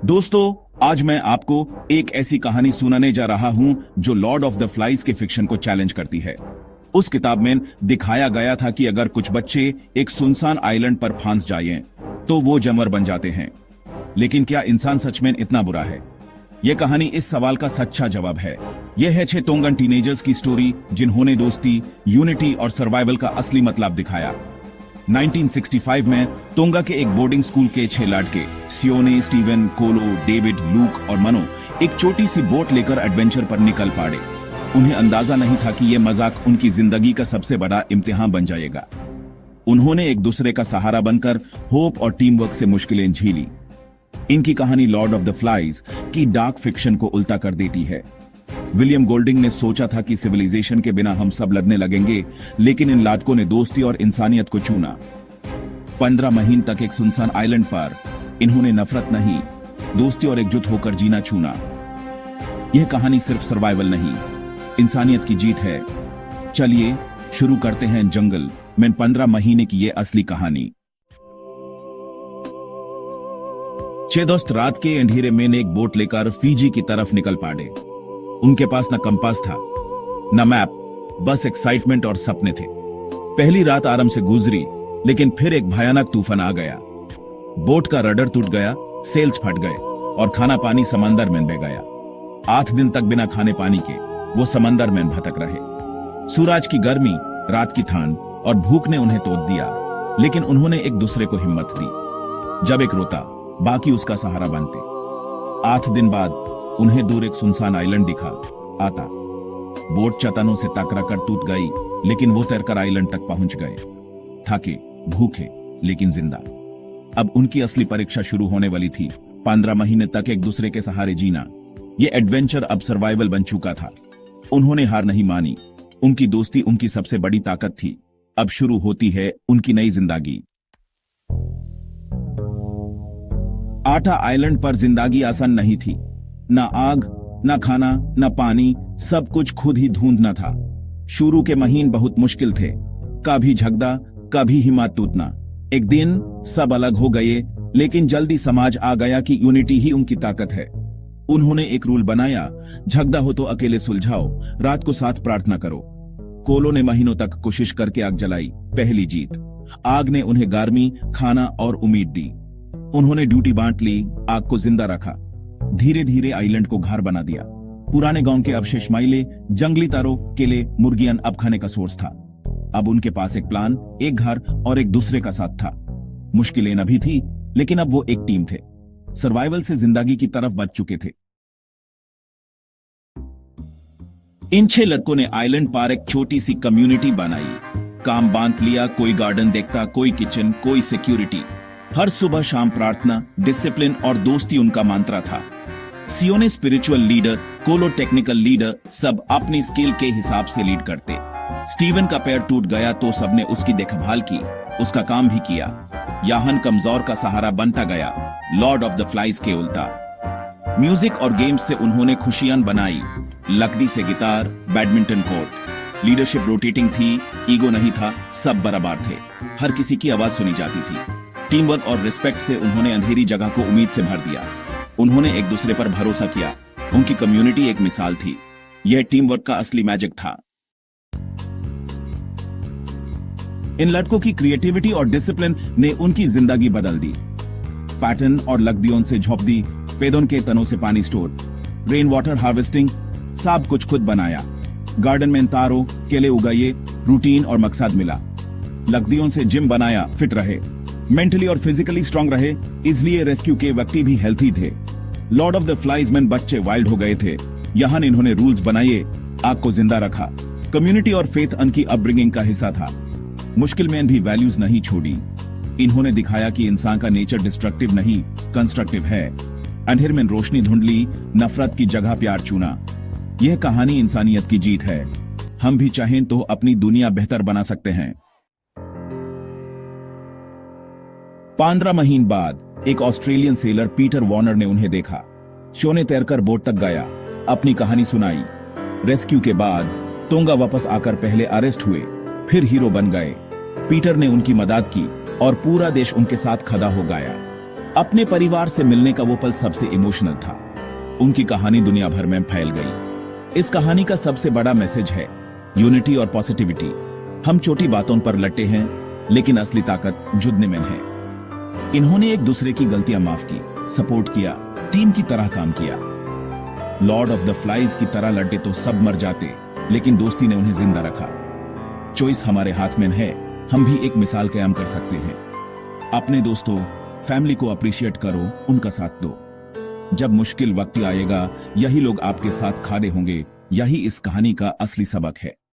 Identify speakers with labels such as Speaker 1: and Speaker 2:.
Speaker 1: दोस्तों, आज मैं आपको एक ऐसी कहानी सुनाने जा रहा हूं जो लॉर्ड ऑफ द फ्लाइज के फिक्शन को चैलेंज करती है। उस किताब में दिखाया गया था कि अगर कुछ बच्चे एक सुनसान आइलैंड पर फंस जाएं, तो वो जानवर बन जाते हैं। लेकिन क्या इंसान सच में इतना बुरा है? यह कहानी इस सवाल का सच्चा जवाब है। यह है 6 तोंगन टीनेजर्स की स्टोरी जिन्होंने दोस्ती, यूनिटी और सर्वाइवल का असली मतलब दिखाया। 1965 में तोंगा के एक बोर्डिंग स्कूल के 6 लड़के सियोने, स्टीवन, कोलो, डेविड, लूक और मनो एक छोटी सी बोट लेकर एडवेंचर पर निकल पड़े। उन्हें अंदाजा नहीं था कि यह मजाक उनकी जिंदगी का सबसे बड़ा इम्तिहान बन जाएगा। उन्होंने एक दूसरे का सहारा बनकर होप और टीम वर्क से मुश्किलें झेली। इनकी कहानी लॉर्ड ऑफ द फ्लाइज की डार्क फिक्शन को उल्टा कर देती है। विलियम गोल्डिंग ने सोचा था कि सिविलाइजेशन के बिना हम सब लड़ने लगेंगे, लेकिन इन लाडकों ने दोस्ती और इंसानियत को चुना। 15 महीने तक एक सुनसान आइलैंड पर इन्होंने नफरत नहीं, दोस्ती और एकजुट होकर जीना चुना। यह कहानी सिर्फ सर्वाइवल नहीं, इंसानियत की जीत है। चलिए शुरू करते हैं जंगल में 15 महीने की यह असली कहानी। 6 दोस्त रात के अंधेरे में एक बोट लेकर फिजी की तरफ निकल पड़े। उनके पास न कंपास था, न मैप, बस एक्साइटमेंट और सपने थे। पहली रात आराम से गुजरी, लेकिन फिर एक भयानक तूफान आ गया। बोट का रडर टूट गया, सेल्स फट गए और खाना पानी समंदर में बह गया। 8 दिन तक बिना खाने पानी के वो समंदर में भटक रहे। सूरज की गर्मी, रात की ठंड और भूख ने उन्हें तोड़ दिया, लेकिन उन्होंने एक दूसरे को हिम्मत दी। जब एक रोता, बाकी उसका सहारा बनते। 8 दिन बाद उन्हें दूर एक सुनसान आइलैंड दिखा आता। बोट चट्टानों से टकरा कर टूट गई, लेकिन वो तैरकर आइलैंड तक पहुंच गए। थके, भूखे, लेकिन जिंदा। अब उनकी असली परीक्षा शुरू होने वाली थी। 15 महीने तक एक दूसरे के सहारे जीना, ये एडवेंचर अब सर्वाइवल बन चुका था। उन्होंने हार नहीं मानी। उनकी दोस्ती उनकी सबसे बड़ी ताकत थी। अब शुरू होती है उनकी नई जिंदगी। आटा आइलैंड पर जिंदगी आसान नहीं थी। न आग, न खाना, न पानी, सब कुछ खुद ही ढूंढना था। शुरू के महीने बहुत मुश्किल थे, कभी झगड़ा, कभी हिम्मत टूटना। एक दिन सब अलग हो गए, लेकिन जल्दी समझ आ गया कि यूनिटी ही उनकी ताकत है। उन्होंने एक रूल बनाया, झगड़ा हो तो अकेले सुलझाओ, रात को साथ प्रार्थना करो। कोलो ने महीनों तक कोशिश करके आग जलाई, पहली जीत। आग ने उन्हें गर्मी, खाना और उम्मीद दी। उन्होंने ड्यूटी बांट ली, आग को जिंदा रखा। धीरे धीरे आइलैंड को घर बना दिया। पुराने गांव के अवशेष माइले, जंगली तारों, केले, मुर्गियां अब खाने का सोर्स था। अब उनके पास एक प्लान, एक घर और एक दूसरे का साथ था। मुश्किलें न भी थी, लेकिन अब वो एक टीम थे। सर्वाइवल से जिंदगी की तरफ बढ़ चुके थे। इन 6 लड़कों ने आइलैंड पर एक छोटी सी कम्युनिटी बनाई। काम बांध लिया, कोई गार्डन देखता, कोई किचन, कोई सिक्योरिटी। हर सुबह शाम प्रार्थना, डिसिप्लिन और दोस्ती उनका मंत्र था। सियोने स्पिरिचुअल लीडर, कोलो टेक्निकल लीडर, सब अपनी स्किल के हिसाब से लीड करते। स्टीवन का पैर टूट गया तो सबने उसकी देखभाल की, उसका काम भी किया। याहन कमजोर का सहारा बनता गया, लॉर्ड ऑफ द फ्लाइज के उल्टा। म्यूजिक और गेम्स से उन्होंने खुशियां बनाई। लकड़ी से guitar, badminton court. Leadership rotating थी, ईगो नहीं था, सब बराबर थे। हर किसी की आवाज सुनी जाती थी। टीम वर्क और रिस्पेक्ट से उन्होंने अंधेरी जगह को उम्मीद से भर दिया। उन्होंने एक दूसरे पर भरोसा किया। उनकी कम्युनिटी एक मिसाल थी। यह टीम वर्क का असली मैजिक था। इन लड़कों की क्रिएटिविटी और डिसिप्लिन ने उनकी जिंदगी बदल दी। पैटर्न और लकड़ियों से झोंपड़ी, पेड़ों के तनों से पानी स्टोर, रेन वाटर हार्वेस्टिंग, सब कुछ खुद बनाया। गार्डन में तारों, केले उगाए, रूटीन और मकसद मिला। लकड़ियों से जिम बनाया, फिट रहे, मेंटली और फिजिकली स्ट्रांग रहे, इसलिए रेस्क्यू के व्यक्ति भी हेल्थी थे। लॉर्ड ऑफ द फ्लाइज में बच्चे वाइल्ड हो गए थे। यहाँ इन्होंने रूल्स बनाए, आग को जिंदा रखा। कम्युनिटी और फेथ उनकी अपब्रिंगिंग का हिस्सा था। मुश्किल में भी वैल्यूज नहीं छोड़ी। इन्होंने दिखाया कि इंसान का नेचर डिस्ट्रक्टिव नहीं, कंस्ट्रक्टिव है। अंधेर में रोशनी ढूंढ ली, नफरत की जगह प्यार चुना। यह कहानी इंसानियत की जीत है। हम भी चाहें तो अपनी दुनिया बेहतर बना सकते हैं। 15 महीने बाद एक ऑस्ट्रेलियन सेलर पीटर वॉर्नर ने उन्हें देखा। शो ने तैरकर बोट तक गया, अपनी कहानी सुनाई। रेस्क्यू के बाद तोंगा वापस आकर पहले अरेस्ट हुए, फिर हीरो बन गए। पीटर ने उनकी मदद की और पूरा देश उनके साथ खड़ा हो गया। अपने परिवार से मिलने का वो पल सबसे इमोशनल था। उनकी कहानी दुनिया भर में फैल गई। इस कहानी का सबसे बड़ा मैसेज है यूनिटी और पॉजिटिविटी। हम छोटी बातों पर लड़ते हैं, लेकिन असली ताकत जुड़ने में है। इन्होंने एक दूसरे की गलतियां माफ की, सपोर्ट किया, टीम की तरह काम किया। लॉर्ड ऑफ द फ्लाइज की तरह लड़ते तो सब मर जाते, लेकिन दोस्ती ने उन्हें जिंदा रखा। चॉइस हमारे हाथ में है, हम भी एक मिसाल कायम कर सकते हैं। अपने दोस्तों, फैमिली को अप्रिशिएट करो, उनका साथ दो। जब मुश्किल वक्त आएगा, यही लोग आपके साथ खड़े होंगे। यही इस कहानी का असली सबक है।